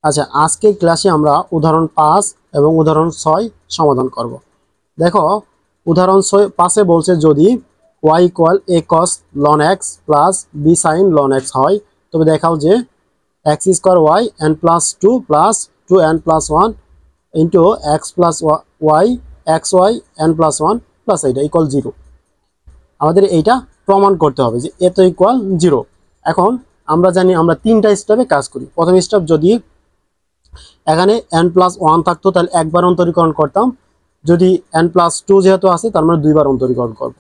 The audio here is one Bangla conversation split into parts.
আচ্ছা, আজকে ক্লাসে আমরা উদাহরণ 5 এবং উদাহরণ 6 সমাধান করব। দেখো, উদাহরণ 5-এ বলছে যদি y = a cos ln x plus b sin ln x হয়, তবে দেখাও যে x² y n plus 2 plus 2n plus 1 into x plus y xy n plus 1 plus এইটা ইকুয়াল 0। আমাদের এইটা প্রমাণ করতে হবে যে এত ইকুয়াল 0। এখন আমরা জানি আমরা তিনটা স্টেপে কাজ করি। প্রথম স্টেপ, যদি এখানে n+1 থাকতো তাহলে একবার অন্তরীকরণ করতাম, যদি n+2 যেহেতু আছে তার মানে দুইবার অন্তরীকরণ করব।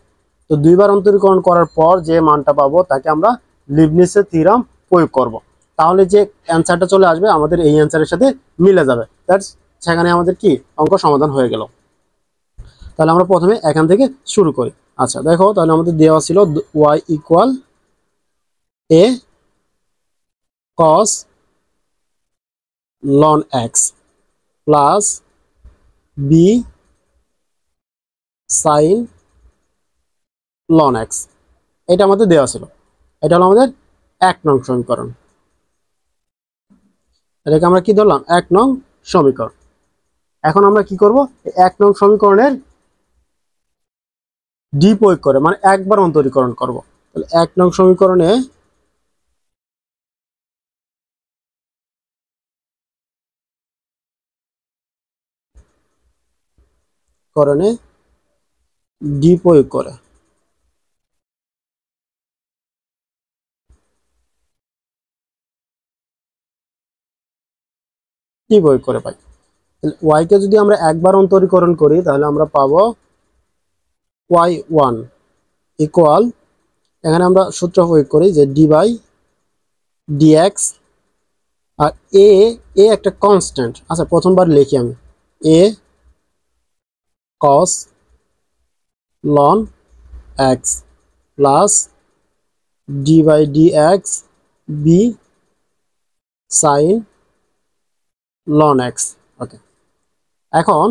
তো দুইবার অন্তরীকরণ করার পর যে মানটা পাবো তাকে আমরা লিবনিজের থিওরাম প্রয়োগ করব। তাহলে যে অ্যান্সারটা চলে আসবে আমাদের এই অ্যান্সারের সাথে মিলে যাবে। দ্যাটস, সেখানে আমাদের কি অঙ্ক সমাধান হয়ে গেল। তাহলে আমরা প্রথমে এখান থেকে শুরু করি। আচ্ছা দেখো, তাহলে আমাদের দেওয়া ছিল y = a cos ln x plus b sin ln x। এটা আমাদের দেওয়া ছিল। এটা হলো আমাদের 1 নং সমীকরণ। এটাকে আমরা কি ধরলাম? 1 নং সমীকরণ। এখন আমরা কি করব? 1 নং সমীকরণের ডি প্রয়োগ করে মানে একবার অন্তরীকরণ করব। তাহলে 1 নং সমীকরণে ডি প্রয়োগ করে পাই। y কে যদি আমরা একবার অন্তরীকরণ করি তাহলে আমরা পাবো y1 ইকুয়াল, এখানে আমরা সূত্র প্রয়োগ করি যে d/dx, আর a একটা কনস্ট্যান্ট। আচ্ছা, প্রথমবার লিখি আমি a cos ln x plus d/dx b sin ln x। ওকে, এখন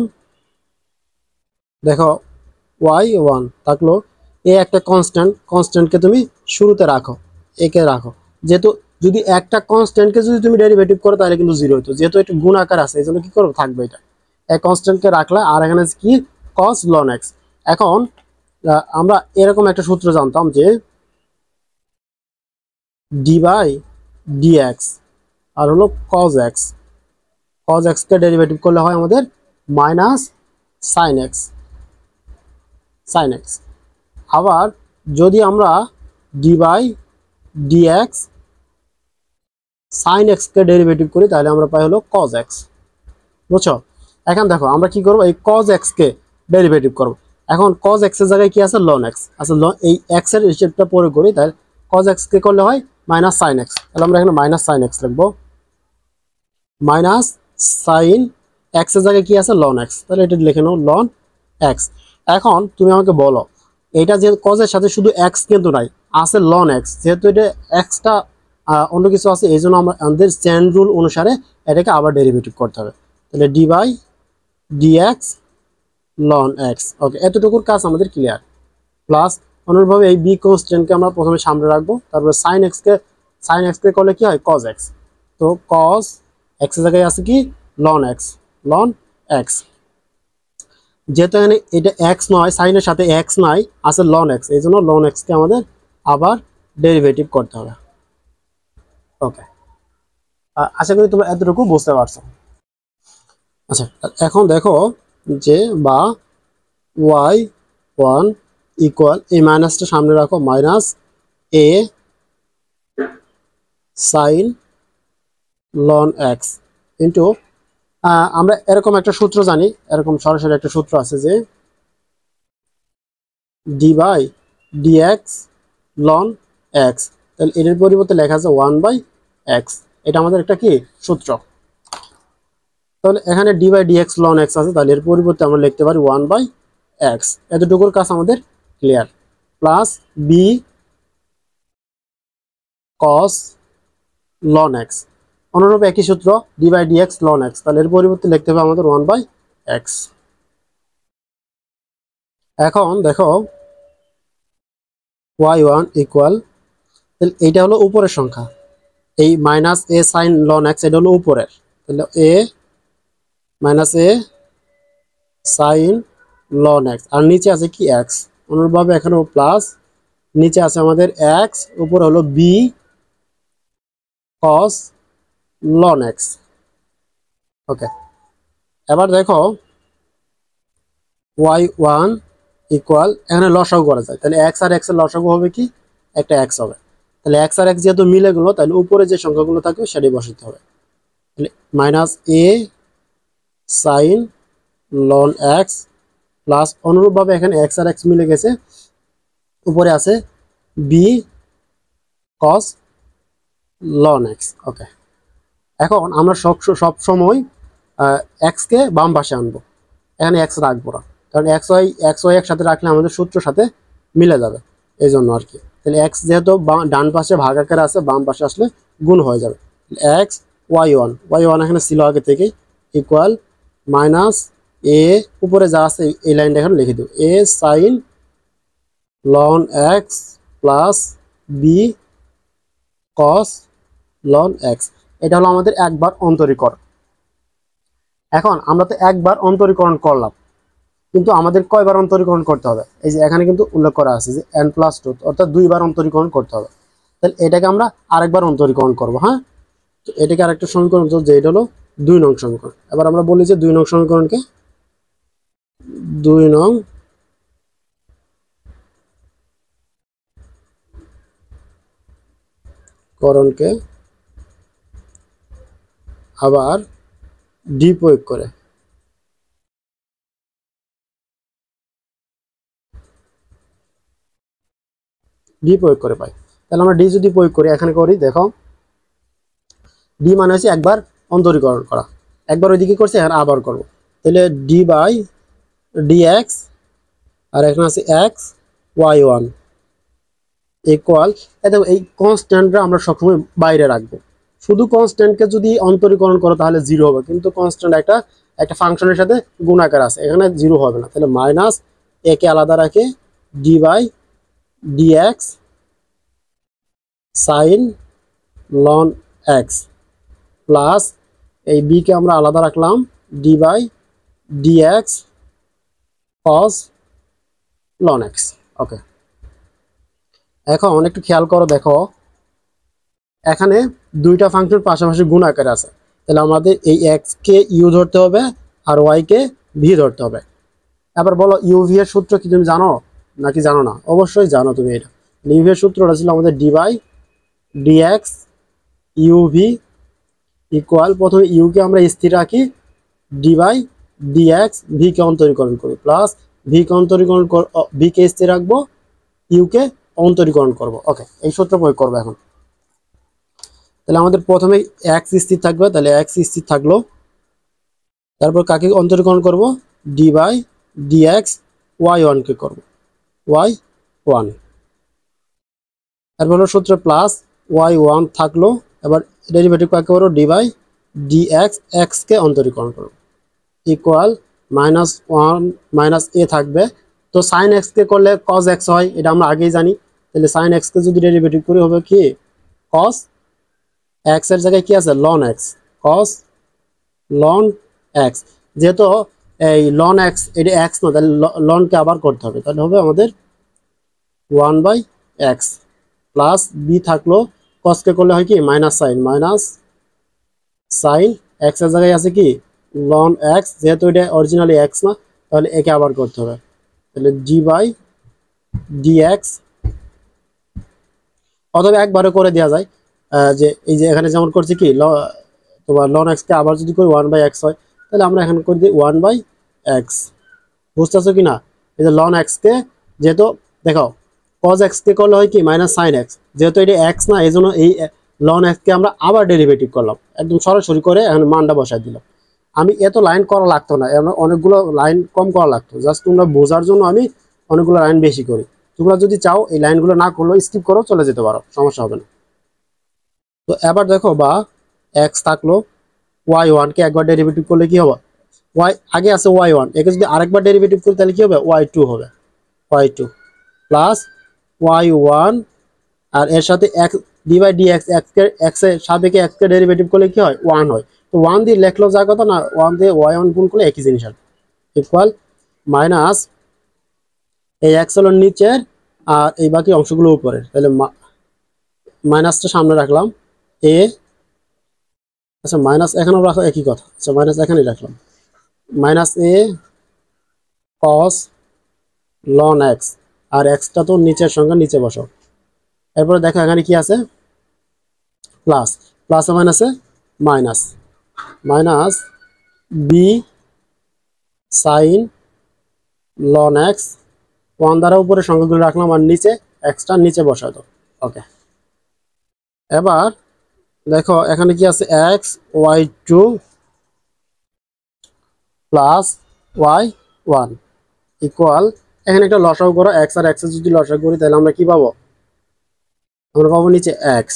দেখো y1 থাকলো, এ একটা কনস্ট্যান্টকে তুমি শুরুতে রাখো, একে রাখো। যেহেতু যদি একটা কনস্ট্যান্টকে যদি তুমি ডেরিভেটিভ করো তাহলে কিন্তু 0 হতো, যেহেতু এটা গুণ আকার আছে এই জন্য কি করবো, থাকবে এটা। এক কনস্ট্যান্টকে রাখলা, আর এখানে কি cos ln x। এখন আমরা এরকম একটা সূত্র জানতাম যে d/dx আর হলো cos x। cos x কে ডেরিভেটিভ করলে হয় আমাদের মাইনাস sin x। আবার যদি আমরা d/dx sin x কে ডেরিভেটিভ করি তাহলে আমরা পাই হলো cos x। বুঝছো? এখন দেখো আমরা কি করব, এই cos x কে ডেরিভেটিভ করব। এখন cos x এর জায়গায় কি আছে, ln x। আচ্ছা, এই x এর হিসেবটা পরে করি, তাহলে cos x কে করলে হয় মাইনাস sin x। তাহলে আমরা এখানে মাইনাস sin x লিখবো। মাইনাস sin x এর জায়গায় কি আছে, ln x। তাহলে এটা লিখে নাও ln x। এখন তুমি আমাকে বলো, এটা যে cos এর সাথে শুধু x কিন্তু নাই, আছে ln x। যেহেতু এটা xটা অন্য কিছু আছে, এই জন্য আমাদের চেইন রুল অনুসারে এটাকে আবার ডেরিভেটিভ করতে হবে। তাহলে d/dx ln x। ওকে, এতটুকুর কাজ আমাদের ক্লিয়ার। প্লাস অনুরূপভাবে এই বি কনস্ট্যান্টকে আমরা প্রথমে সামনে রাখবো, তারপরে sin x কে করলে কি হয়, cos x। তো cos x এর জায়গায় আছে কি, ln x। যেহেতু এখানে এটা x নয়, sin এর সাথে x নাই, আছে ln x, এই জন্য ln x কে আমাদের আবার ডেরিভেটিভ করতে হবে। ওকে, আশা করি তোমরা এতটুকু বুঝতে পারছো। আচ্ছা, এখন দেখো যে বা y1 ইকুয়াল, এই মাইনাসটা সামনে রাখো, minus a sin ln x into, আমরা এরকম একটা সূত্র জানি, এরকম সরাসরি একটা সূত্র আছে যে d/dx ln x। তাহলে এর পরিবর্তে লেখা আছে 1/x। এটা আমাদের একটা কি সূত্র। তাহলে এখানে d/dx ln x আছে, তাহলে এর পরিবর্তে আমরা লিখতে পারি 1/x। এতটুকুর কাজ আমাদের clear. Plus b cos ln x, অনুরূপ একই সূত্র d/dx ln x। তাহলে এর পরিবর্তে লিখতে হবে আমাদের 1/x। এখন দেখো y1 ইকুয়াল, এইটা হলো উপরের সংখ্যা, এই minus a sin ln x এটা হলো উপরের, তাহলে এ মাইনাস এ সাইন লন এক্স, আর নিচে আছে কি এক্স, অনুরূপভাবে এখানেও প্লাস, নিচে আছে আমাদের এক্স, উপরে হলো বি কস লন এক্স। ওকে, এবার দেখো ওয়াই ওয়ান ইকুয়াল, এখানে লসাগু করা যায়, তাহলে এক্স আর এক্স এর লসাগু হবে কি, একটা এক্স হবে। তাহলে এক্স আর এক্স যেহেতু মিলে গেলো, তাহলে উপরে যে সংখ্যাগুলো থাকবে সেটাই বসাতে হবে। তাহলে মাইনাস এ সাইন লন এক্স প্লাস, অনুরূপভাবে এখানে এক্স আর এক্স মিলে গেছে, উপরে আছে B cos ln X. Okay, এখন আমরা সব সময় এক্সকে বাম পাশে আনবো, এখানে এক্স রাখবো না, কারণ এক্স ওয়াই একসাথে রাখলে আমাদের সূত্রের সাথে মিলে যাবে, এই জন্য আর কি। তাহলে এক্স যেহেতু ডান পাশে ভাগ আকারে আছে, বাম পাশে আসলে গুণ হয়ে যাবে। এক্স ওয়াই ওয়ান এখানে ছিল আগে থেকেই, ইকুয়াল মাইনাস এ, উপরে যা আছে এই লাইনটা এখানে লিখে দেবো, A sine ln X plus B cos ln X. এটা হলো আমাদের একবার অন্তরীকরণ। এখন আমরা তো একবার অন্তরীকরণ করলাম, কিন্তু আমাদের কয়বার অন্তরীকরণ করতে হবে, এই যে এখানে কিন্তু উল্লেখ করা আছে যে n+2, অর্থাৎ 2বার অন্তরীকরণ করতে হবে। তাহলে এটাকে আমরা আরেকবার অন্তরীকরণ করব। হ্যাঁ, তো এটাকে আরেকটা সমীকরণ, যে এটা হলো 2 নং সমীকরণ। এবার আমরা বলি যে 2 নং সমীকরণকে 2 নং করণকে আবার ডি প্রয়োগ করে পাই। তাহলে আমরা ডি যদি প্রয়োগ করি, এখানে করি, দেখো ডি মানে হচ্ছে একবার অন্তরীকরণ করা, একবার ওইদিকে করছি, এখানে আবার করব। তাহলে ডি বাই ডি এক্স, আর এখানে আছে এক্স ওয়াই ওয়ান ইকুয়াল, দেখো এই কনস্ট্যান্টটা আমরা সবসময় বাইরে রাখবো। শুধু কনস্ট্যান্টকে যদি অন্তরীকরণ করো তাহলে 0 হবে, কিন্তু কনস্ট্যান্ট একটা ফাংশনের সাথে গুণাকার আছে, এখানে 0 হবে না। তাহলে মাইনাস এ কে আলাদা রাখে D by D X sine ln X plus এই বি কে আমরা আলাদা রাখলাম D by D X cos ln X. Okay, এখন একটু খেয়াল করো, দেখো এখানে দুইটা ফাংশন পাশাপাশি গুণ আকারে আছে, তাহলে আমাদের এই এক্স কে ইউ ধরতে হবে আর ওয়াই কে ভি ধরতে হবে। এবার বলো ইউভি এর সূত্র কি তুমি জানো নাকি জানো না? অবশ্যই জানো তুমি এটা। ইউভি এর সূত্রটা ছিল আমাদের D by D X U V equal, প্রথমে ইউ কে আমরা স্থির রাখি, D by D X V কে অন্তরীকরণ করি, প্লাস ভি কে অন্তরীকরণ ভি কে স্থির রাখবো, ইউ কে অন্তরীকরণ করবো। ওকে, এই সূত্র প্রয়োগ করবো এখন। তাহলে আমাদের প্রথমে এক্স স্থির থাকবে, তাহলে এক্স স্থির থাকলো, তারপর কাকে অন্তরীকরণ করব, d by D x y ওয়ানকে করবো, ওয়াই ওয়ান, তারপর হলো সূত্র প্লাস ওয়াই ওয়ান থাকলো। এবার ডেরিভেটিভ কাকে করবো, ডি বাই ডি এক্স এক্সকে অন্তরীকরণ করবো ইকুয়াল মাইনাস ওয়ান মাইনাস এ থাকবে। তো সাইন এক্সকে করলে কজ এক্স হয়, এটা আমরা আগেই জানি। তাহলে সাইন এক্সকে যদি ডেরিভেটিভ করি হবে কি, কস এক্স এর জায়গায় কি আছে, loan x, cos ln x. যেহেতু এই লন এক্স এটা এক্স না, তাহলে লনকে আবার করতে হবে, তাহলে হবে আমাদের 1/x প্লাস বি থাকলো, কসকে করলে হয় কি মাইনাস সাইন এক্স এর জায়গায় আছে কি লন এক্স, যেহেতু এটা অরিজিনালি এক্স না, তাহলে একে আবার করতে হবে, তাহলে ডি বাই ডি এক্স, অথবা একবারে করে দেওয়া যায়, যে এই যে এখানে যেমন করছি কি তোমার লন এক্সকে আবার যদি করি 1/x হয়, তাহলে আমরা এখানে করে দিই 1/x। বুঝতেছো কি না? এই যে লন এক্সকে, যেহেতু দেখো কজ এক্সকে করলে হয় কি মাইনাস সাইন এক্স, যেহেতু এটা এক্স না, এই জন্য এই লন এক্সকে আমরা আবার ডেরিভেটিভ করলাম, একদম সরাসরি করে এখন মানটা বসাই দিলাম। আমি এত লাইন করা লাগতো না, অনেকগুলো লাইন কম করা লাগতো, জাস্ট তোমরা বোঝার জন্য আমি অনেকগুলো লাইন বেশি করি। তোমরা যদি চাও এই লাইনগুলো না করলেও স্কিপ করো, চলে যেতে পারো, সমস্যা হবে না। তো এবার দেখো বা এক্স থাকলো, ওয়াই ওয়ানকে একবার ডেরিভেটিভ করলে কি হবে, ওয়াই আগে আছে ওয়াই ওয়ান, একে যদি আরেকবার ডেরিভেটিভ করি তাহলে কি হবে, ওয়াই টু হবে, Y two plus Y one, আর এর সাথে X D by D x, x এর সাপেক্ষে এক্স কে ডেরিভেটিভ করলে কি হয়, ওয়ান হয়, তো 1 দিয়ে লেখলো যা কথা না, 1 দিয়ে y1 গুণ করলে একই জিনিস হবে, ইকুয়াল মাইনাস এই x হলো নিচের আর এই বাকি অংশগুলো উপরের, তাহলে মাইনাসটা সামনে রাখলাম a, আচ্ছা মাইনাস এখানেও রাখো একই কথা, আচ্ছা মাইনাস এখানেই রাখলাম, minus a cos ln x, আর এক্সটা তো নিচের সঙ্গে নিচে বসাও। এরপরে দেখো এখানে কি আছে, প্লাস, প্লাস মাইনাসে minus, minus b sine ln x, 1 দ্বারা উপরে সংখ্যাগুলো রাখলাম আর নিচে এক্সটা নিচে বসাই দাও। ওকে, এবার দেখো এখানে কি আছে, x y2 plus y1 equal, এখানে একটা লসাগু করো, x আর x এর যদি লসাগু করি তাহলে আমরা কি পাবো, আমরা পাবো নিচে x।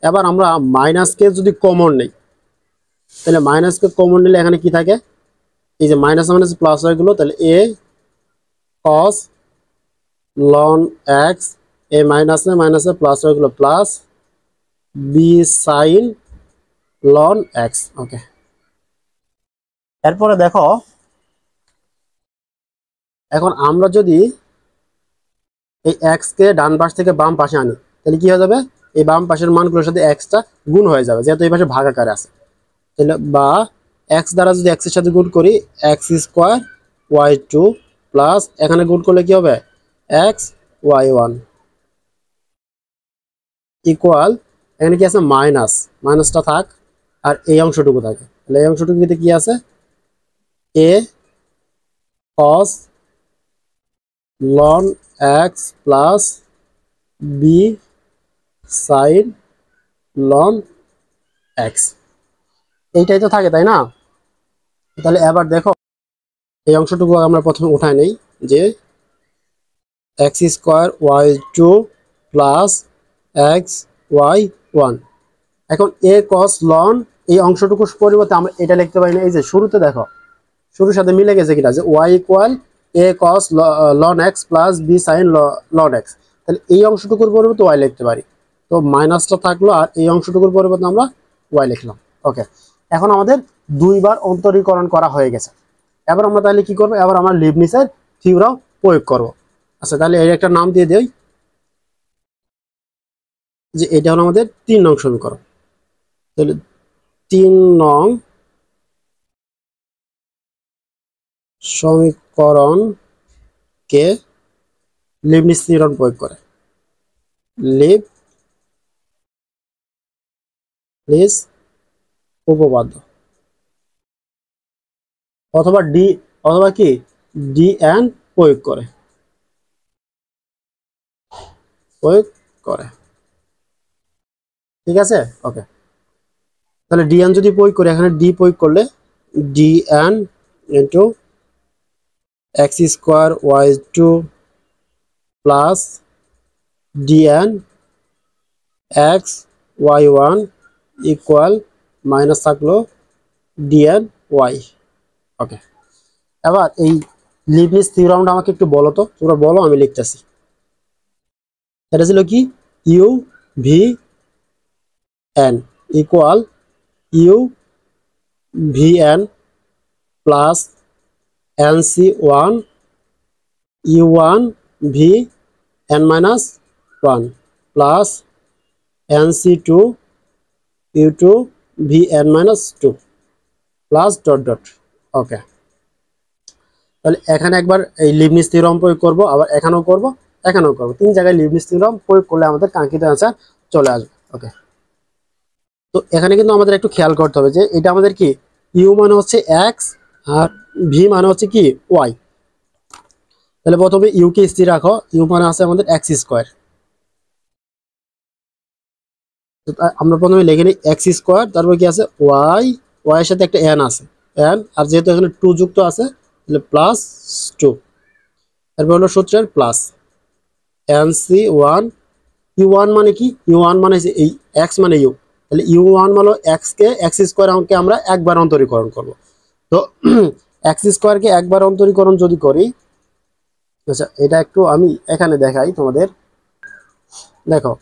এবার আমরা মাইনাসকে যদি কমন নেই, তাহলে মাইনাসকে কমন নিলে এখানে কি থাকে, এই যে মাইনাস মাইনাস প্লাস হয়ে গেলো, তাহলে a cos ln x, এ মাইনাসে মাইনাসে প্লাস হয়ে গেলো plus b sin ln x। ওকে, এরপরে দেখো এখন আমরা যদি এই x কে ডান পাশ থেকে বাম পাশে আনি তাহলে কি হয়ে যাবে, এই বাম পাশের মানগুলোর সাথে x টা গুণ হয়ে যাবে, যেহেতু এই পাশে ভাগ আকারে আছে। তাহলে বা x দ্বারা যদি x এর সাথে গুণ করি x স্কোয়ার y2 প্লাস এখানে গুণ করলে কি হবে x y1 ইকুয়াল, এখানে কি আছে মাইনাস, মাইনাসটা থাক আর এই অংশটুকু থাকে, তাহলে এই অংশটুকুতে কি আছে a cos ln x plus b sin ln x, এইটাই তো থাকে তাই না। তাহলে এবার দেখো এই অংশটুকু আমরা প্রথমে উঠাই নেই, যে x square y2 plus x y1, এখন a cos ln এই অংশটুকুর পরিবর্তে আমরা এটা লিখতে পারি না, এই যে শুরুতে দেখো শুরুর সাথে মিলে গেছে কিনা, যে y equal a cos ln x plus b sin ln x, তাহলে এই অংশটুকুর পরিবর্তে y লিখতে পারি, তো মাইনাসটা থাকলো আর এই অংশটুকুর পরিবর্তে আমরা y লিখলাম। ওকে, এখন আমাদের দুইবার অন্তরীকরণ করা হয়ে গেছে। এবার আমরা তাহলে কি করবো, এবার আমরা লিবনিসের থিওরাম প্রয়োগ করব। আচ্ছা তাহলে এর একটা নাম দিয়ে দেই, যে এটা হলো আমাদের 3 নং সমীকরণ। তাহলে 3 নং সমীকরণকে লিবনিস থিওরাম প্রয়োগ করে, লিবনিস উপপাদ্য, অথবা ডি, অথবা কি ডিএন প্রয়োগ করে, প্রয়োগ করে, ঠিক আছে। ওকে, তাহলে ডিএন যদি প্রয়োগ করি, এখানে ডি প্রয়োগ করলে d n into x square y2 plus d n x y1 equal minus থাকলো ডিএন ওয়াই। ওকে, এবার এই লিবনিস থিওরামটা আমাকে একটু বলো তো, তোমরা বলো আমি লিখতেছি। এটা ছিল কি, U V N equal U V N plus N C one you one V N minus one plus N C two U two V N minus two plus dot dot. Okay, তাহলে এখানে একবার এই লিবনিস থিওরাম প্রয়োগ করব, আবার এখানেও করব, এখানেও করব, 3 জায়গায় লিবনিস থিওরাম প্রয়োগ করলে আমাদের কাঙ্ক্ষিত অ্যান্সার চলে আসবে। ওকে, তো এখানে কিন্তু আমাদের একটু খেয়াল করতে হবে যে এটা আমাদের কি, ইউ মানে হচ্ছে এক্স আর ভি মানে হচ্ছে কি ওয়াই। তাহলে প্রথমে ইউ কে স্থির রাখো, ইউ মানে আছে আমাদের এক্স স্কোয়ার, আমরা প্রথমে লিখে নিই এক্স স্কোয়ার, তারপর কি আছে ওয়াই, ওয়াই এর সাথে একটা এন আছে এন, আর যেহেতু এখানে 2 যুক্ত আছে তাহলে প্লাস 2, তারপর হলো সূত্রের plus N C one, you one মানে কি, ইউ ওয়ান মানে এই এক্স মানে ইউ, তাহলে ইউ ওয়ান মানে এক্স কে এক্স স্কোয়ারকে আমরা একবার অন্তরীকরণ করব। তো এক্স স্কোয়ারকে একবার অন্তরীকরণ যদি করি, আচ্ছা এটা একটু আমি এখানে দেখাই তোমাদের, দেখো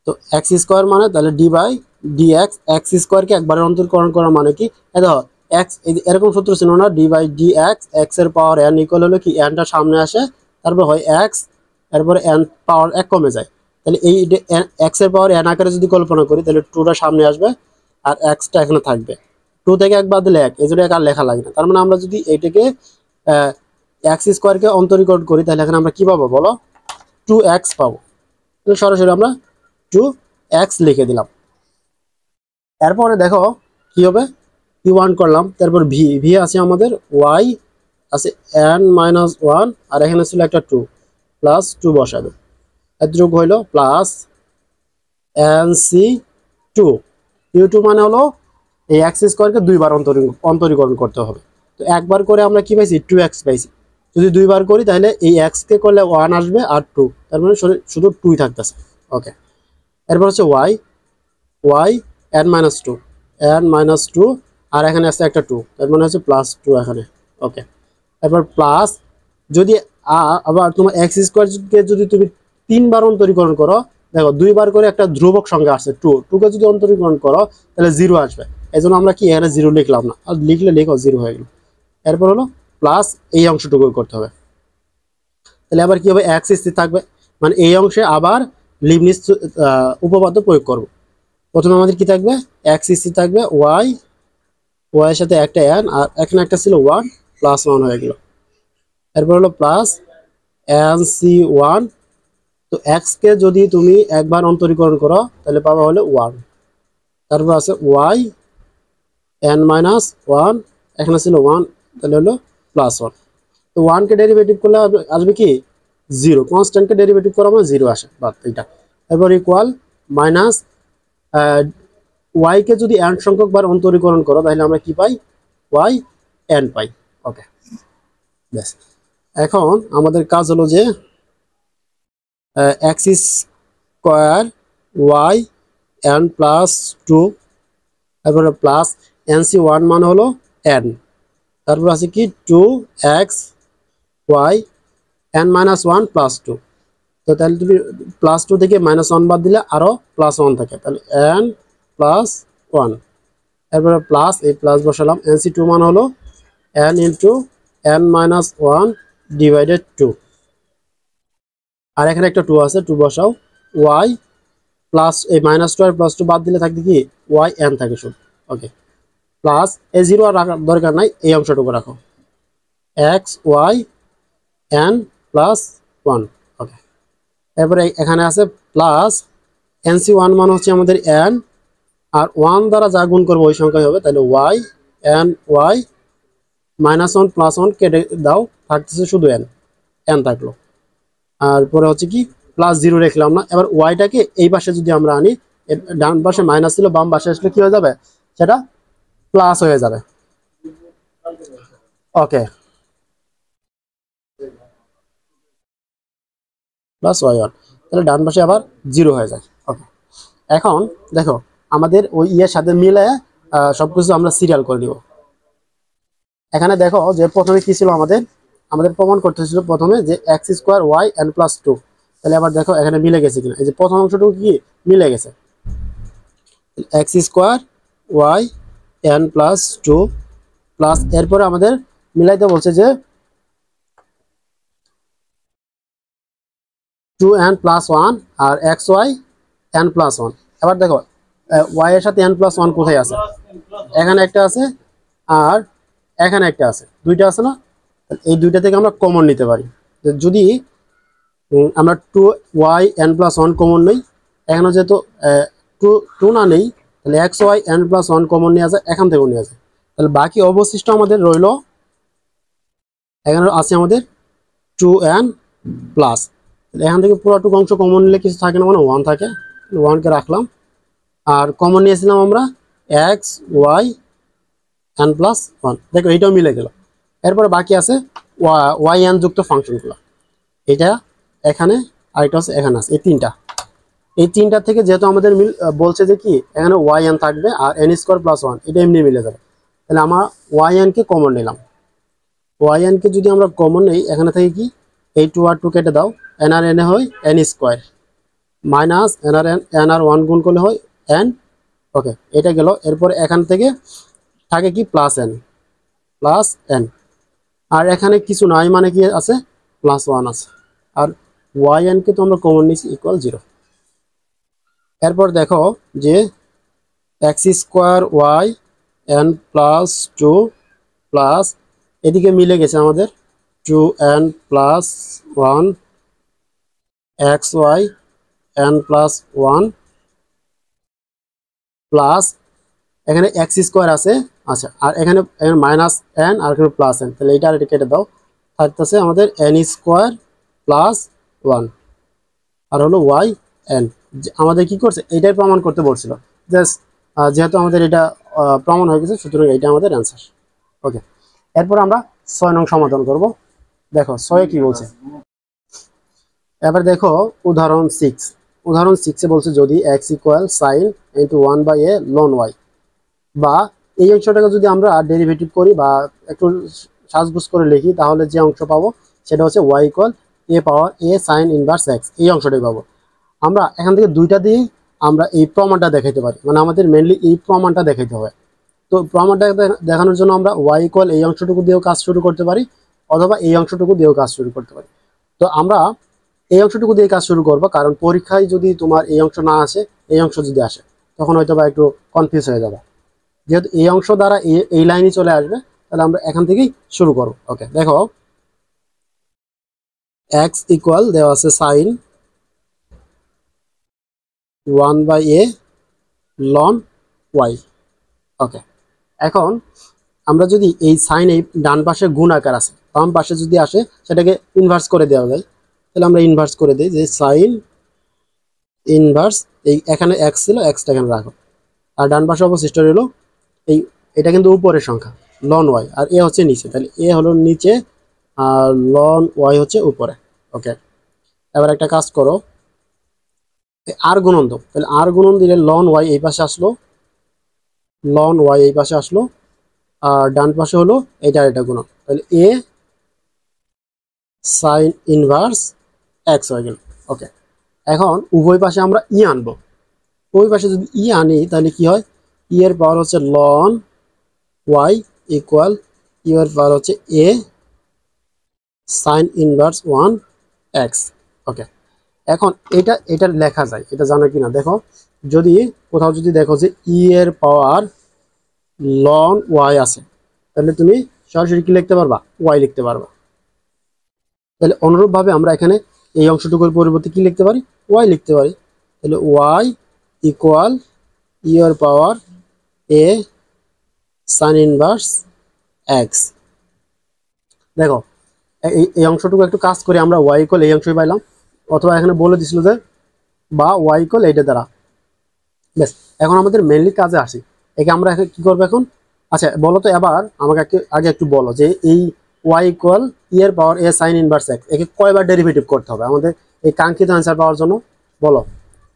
তো এক্স স্কোয়ার মানে তাহলে ডি বাই ডিএক্স এক্স স্কোয়ারকে একবারের অন্তরীকরণ করা মানে কি, এই দেখো এক্স এরকম সূত্র ছিল না, d by D x x এর পাওয়ার এন ইকুয়াল হলো কি এনটা সামনে আসে তারপর হয় এক্স, তারপরে এন পাওয়ার এক কমে যায়, তাহলে এই এক্স এর পাওয়ার এন আকারে যদি কল্পনা করি তাহলে টুটা সামনে আসবে আর এক্সটা এখানে থাকবে, টু থেকে এক বাদ দিলে এক, এই জন্য এক আর লেখা লাগে না। তার মানে আমরা যদি এইটাকে এক্স স্কোয়ারকে অন্তরীকরণ করি তাহলে এখানে আমরা কি পাবো বলো, 2x পাবো। সরাসরি আমরা 2x লিখে দিলাম। এরপরে দেখো কি হবে, p1 করলাম, তারপর ভি ভি আছে আমাদের y আছে n-1 আর এখানে ছিল একটা 2 প্লাস 2 বসাবে, এর যোগ হইলো প্লাস nc2 u2 মানে হলো এই এক্স স্কোয়ারকে দুইবার অন্তরীকরণ করতে হবে। তো একবার করে আমরা কি পাইছি 2x পাইছি, যদি দুইবার করি তাহলে এই x কে করলে 1 আসবে আর 2, তার মানে শুধু 2 থাকতেছে। ওকে, এরপর হচ্ছে y n-2 n-2 আর এখানে আছে একটা 2, তার মানে হচ্ছে প্লাস 2 এখানে। ওকে, এরপর প্লাস যদি আবার তোমার এক্স স্কোয়ারকে যদি তুমি 3 বার অন্তরীকরণ করো, দেখো 2 বার করে একটা ধ্রুবক সংখ্যা আসছে 2, 2 কে যদি অন্তরীকরণ করো তাহলে 0 আসবে, এই জন্য আমরা কি এখানে 0 লিখলাম না, আর লিখলে লিখো 0 হয়ে গেল। এরপর হলো প্লাস এই অংশটুকু করতে হবে, তাহলে আবার কি হবে এক্স স্থির থাকবে, মানে এই অংশে আবার লিবনিজ উপপাদ্য প্রয়োগ করব। প্রথমে আমাদের কি থাকবে এক্স স্থির থাকবে, ওয়াই এর সাথে একটা এন আর এখানে একটা ছিল 1 প্লাস 1 হয়ে গেল। এরপর হলো প্লাস nc1, তো এক্স কে যদি তুমি একবার অন্তরীকরণ করো তাহলে পাবা হলো 1, তারপর আছে y n-1 এখানে ছিল 1 তাহলে হলো প্লাস 1, তো 1 কে ডেরিভেটিভ করলে আসবে কি 0, কনস্ট্যান্ট কে ডেরিভেটিভ করা মানে 0 আসে, বাদ এটা। এরপর ইকুয়াল মাইনাস y কে যদি n সংখ্যক বার অন্তরীকরণ করো তাহলে আমরা কি পাই y n পাই। ওকে, ব্যাস। এখন আমাদের কাজ হলো যে x square y n plus 2, তারপরে প্লাস nc1 মান হলো n, তারপর আছে কি 2x y n-1 প্লাস 2, তো তাহলে তুমি প্লাস 2 থেকে -1 বাদ দিলে আরো প্লাস 1 থাকে, তাহলে n প্লাস 1, এরপরে প্লাস এই প্লাস বসালাম, nc2 মান হলো n ইন্টু n-1 ডিভাইডেড 2, আর এখানে একটা 2 আছে 2 বসাও, y প্লাস এই -2 আর +2 বাদ দিলে থাকবে কি y n থাকে শুধু। ওকে, প্লাস এই 0 আর রাখার দরকার নাই, এই অংশটুকু রাখো x y n প্লাস 1। ওকে, এরপরে এখানে আছে প্লাস nc1 মান হচ্ছে আমাদের n আর 1 দ্বারা যা গুণ করবো ওই সংখ্যাই হবে, তাহলে y n y -1 প্লাস 1 কেটে দাও, থাকতেছে শুধু n থাকলো, আর পরে হচ্ছে কি প্লাস 0 রাখলাম না। এবার ওয়াইটাকে এই পাশে যদি আমরা আনি, ডান পাশে মাইনাস ছিল বাম পাশে আসলে কি হয়ে যাবে সেটা প্লাস হয়ে যাবে। ওকে, প্লাস y1, তাহলে ডান পাশে আবার 0 হয়ে যায়। ওকে, এখন দেখো আমাদের ওই ইয়ের সাথে মিলে সবকিছু আমরা সিরিয়াল করে নিব। এখানে দেখো যে প্রথমে কি ছিল আমাদের প্রমাণ করতে ছিল প্রথমে যে x square y n plus 2, তাহলে আবার দেখো এখানে মিলে গেছে কিনা, এই যে প্রথম অংশটুকু কি মিলে গেছে, x square y n plus 2 plus এরপরে আমাদের মিলাইতে বলছে যে 2n প্লাস 1 আর এক্স ওয়াই n প্লাস 1। এবার দেখো ওয়াই এর সাথে n প্লাস 1 কোথায় আছে, এখানে একটা আছে আর এখানে একটা আছে, দুইটা আছে না, এই দুইটা থেকে আমরা কমন নিতে পারি। যদি আমরা 2y n প্লাস 1 কমন নেই, এখানে যেহেতু 2 না নেই, তাহলে x y n plus 1 common নেওয়া যায়, এখান থেকেও নেওয়া যায়, তাহলে বাকি অবশিষ্ট আমাদের রইল এখানে আছে আমাদের 2n প্লাস, এখান থেকে পুরোটুকু অংশ কমন নিলে কিছু থাকে না, মানে 1 থাকে, 1 কে রাখলাম, আর কমন নিয়েছিলাম আমরা এক্স ওয়াই n প্লাস 1, দেখো এইটাও মিলে গেল। এরপরে বাকি আছে ওয়াই এন যুক্ত ফাংশনগুলো, এটা এখানে আর এটা হচ্ছে এখানে আছে, এই তিনটা থেকে যেহেতু আমাদের বলছে যে কি এখানে ওয়াই এন থাকবে আর n স্কোয়ার প্লাস 1, এটা এমনি মিলে যাবে, তাহলে আমরা ওয়াই এন কে কমন নিলাম। ওয়াই এন কে যদি আমরা কমন নেই, এখানে থেকে কি এই 2 আর 2 কেটে দাও, n আর n হয় n স্কোয়ার মাইনাস n আর 1 গুণ করলে হয় n ওকে, এটা গেল। এরপর এখান থেকে থাকে কি প্লাস এন, আর এখানে কিছু নাই মানে কি আছে, +1 আছে, আর ওয়াই এন কে তো আমরা কমন নিচ্ছি =0। এরপর দেখো যে x² y n+2 প্লাস এদিকে মিলে গেছে আমাদের 2n+1 xy n+1 প্লাস এখানে x² আছে। আচ্ছা, আর এখানে -n আর এখানে +n, তাহলে এটা আর এটা কেটে দাও, থাকতেছে আমাদের n² + 1 আর হলো ওয়াই এন। আমাদের কি করছে, এটাই প্রমাণ করতে বলছিল। জাস্ট যেহেতু আমাদের এটা প্রমাণ হয়ে গেছে, সুতরাং এটা আমাদের অ্যান্সার। ওকে, এরপর আমরা 6 নং সমাধান করব। দেখো 6 কি বলছে, এবার দেখো উদাহরণ 6 এ বলছে যদি x = sin * 1/a ln y, বা এই অংশটাকে যদি আমরা ডেরিভেটিভ করি বা একটু সাজগোজ করে লিখি, তাহলে যে অংশ পাবো সেটা হচ্ছে y = a sin inverse x, এই অংশটাই পাবো। আমরা এখান থেকে দুইটা দিয়েই আমরা এই প্রমাণটা দেখাইতে পারি, মানে আমাদের মেইনলি এই প্রমাণটা দেখাইতে হবে। তো প্রমাণটা দেখানোর জন্য আমরা y = এই অংশটুকু দিয়েও কাজ শুরু করতে পারি, অথবা এই অংশটুকু দিয়েও কাজ শুরু করতে পারি। তো আমরা এই অংশটুকু দিয়ে কাজ শুরু করব, কারণ পরীক্ষায় যদি তোমার এই অংশ না আসে, এই অংশ যদি আসে, তখন হয়তো বা একটু কনফিউজ হয়ে যাবে। যেহেতু এই অংশ দ্বারা এই লাইনই চলে আসবে, তাহলে আমরা এখান থেকেই শুরু করব। ওকে, দেখো x = দেওয়া আছে sin 1/a ln y। ওকে, এখন আমরা যদি এই সাইন এই ডান পাশে গুণ আকার আছে, বাম পাশে যদি আসে সেটাকে ইনভার্স করে দেওয়া যায়, তাহলে আমরা ইনভার্স করে দিই যে সাইন ইনভার্স, এই এখানে এক্স ছিল, এক্সটা এখানে রাখো, আর ডান পাশে অবশিষ্ট রইল এই, এটা কিন্তু উপরের সংখ্যা লন ওয়াই, আর এ হচ্ছে নিচে, তাহলে এ হলো নিচে আর লন ওয়াই হচ্ছে উপরে। ওকে, এবার একটা কাজ করো, আর গুণন দাও, তাহলে আর গুণন দিলে লন ওয়াই এই পাশে আসলো, লন ওয়াই এই পাশে আসলো, আর ডান পাশে হলো এটা গুণন, তাহলে এ সাইন ইনভার্স এক্স হয়ে গেল। ওকে, এখন উভয় পাশে আমরা ই আনবো, উভয় পাশে যদি ই আনি তাহলে কি হয়, ই এর পাওয়ার হচ্ছে লন ওয়াই ইকুয়াল ই এর পাওয়ার হচ্ছে এ সাইন ইনভার্স 1 এক্স। ওকে, এখন এটা লেখা যায়, এটা জানো কিনা দেখো, যদি কোথাও যদি দেখো যে ই এর পাওয়ার লন ওয়াই আছে, তাহলে তুমি সরাসরি কি লিখতে পারবা, ওয়াই লিখতে পারবা। তাহলে অনুরূপভাবে আমরা এখানে এই অংশটুকুর পরিবর্তে কি লিখতে পারি, ওয়াই লিখতে পারি। তাহলে ওয়াই ইকুয়াল ই এর পাওয়ার এ সাইন ইনভার্স এক্স। দেখো এই অংশটুকু একটু কাজ করে আমরা ওয়াই ইকুয়াল এই অংশই পাইলাম, অথবা এখানে বলে দিছিল যে বা ওয়াই ইকুয়াল এইটা দ্বারা। বেশ, এখন আমাদের মেইনলি কাজে আসি, একে আমরা কি করবো এখন। আচ্ছা বলো তো এবার আমাকে আগে একটু বলো যে এই ওয়াই ইকুয়াল ই এর পাওয়ার এ সাইন ইনভার্স এক্স, একে কয়বার ডেরিভেটিভ করতে হবে আমাদের এই কাঙ্ক্ষিত অ্যান্সার পাওয়ার জন্য, বলো।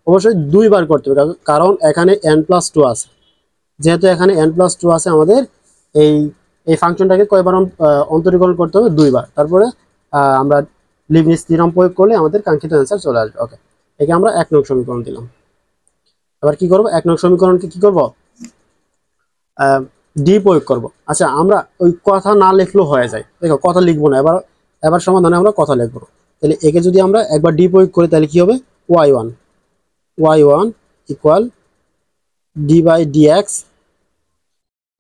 অবশ্যই 2 বার করতে হবে, কারণ এখানে n+2 আছে। যেহেতু এখানে n+2 আছে, আমাদের এই এই ফাংশনটাকে কয়বার অন্তরীকরণ করতে হবে, 2 বার। তারপরে আমরা লিবনিজ থিওরাম প্রয়োগ করলে আমাদের কাঙ্ক্ষিত অ্যান্সার চলে আসবে। ওকে, একে আমরা 1 নং সমীকরণ দিলাম। এবার কি করব, 1 নং সমীকরণকে কি করব, ডি প্রয়োগ করব। আচ্ছা, আমরা ওই কথা না লিখলেও হয়ে যায়, দেখো কথা লিখবো না, এবার সমাধানে আমরা কথা লিখবো। তাহলে একে যদি আমরা একবার ডি প্রয়োগ করি, তাহলে কি হবে, y1 equal D by D X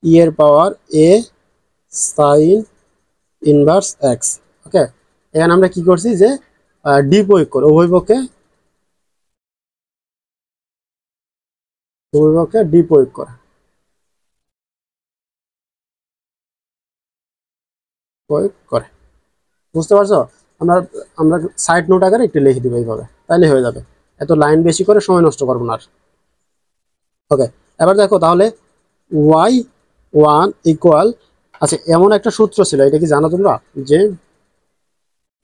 E এর পাওয়ার এ সাইন ইনভার্স এক্স। ওকে, এখানে আমরা কি করছি যে ডি প্রয়োগ করে উভয় পক্ষে ডি প্রয়োগ করে বুঝতে পারছো। আমরা আমরা সাইড নোট আকারে একটু লিখে দিব এইভাবে, তাহলে হয়ে যাবে, এত লাইন বেশি করে সময় নষ্ট করবো না আর। ওকে, এবার দেখো তাহলে y1 ইকুয়াল, আচ্ছা এমন একটা সূত্র ছিল, এটা কি জানো তোমরা, যে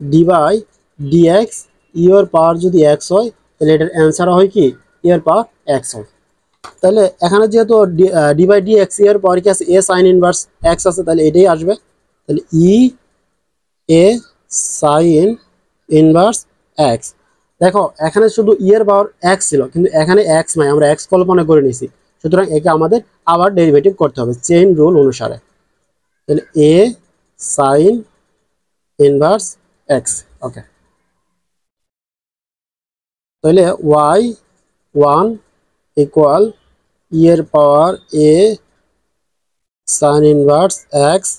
ডি বাই ডিএক্স ই এর পাওয়ার যদি এক্স হয়, তাহলে এটার অ্যান্সার হয় কি ই এর পাওয়ার এক্স হয়। তাহলে এখানে যেহেতু ডি বাই ডিএক্স ই এর পাওয়ার কি আছে, এ সাইন ইনভার্স এক্স আছে, তাহলে এটাই আসবে। তাহলে ই এ সাইন ইনভার্স এক্স। দেখো এখানে শুধু ই এর পাওয়ার এক্স ছিল, কিন্তু এখানে এক্স নাই, আমরা এক্স কল্পনা করে নিছি, সুতরাং একে আমাদের আবার ডেরিভেটিভ করতে হবে চেইন রুল অনুসারে। তাহলে এ সাইন ইনভার্স এক্স। ওকে, তাহলে ওয়াই ওয়ান ইকুয়াল এর পাওয়ার এ সাইন ইনভার্স এক্স।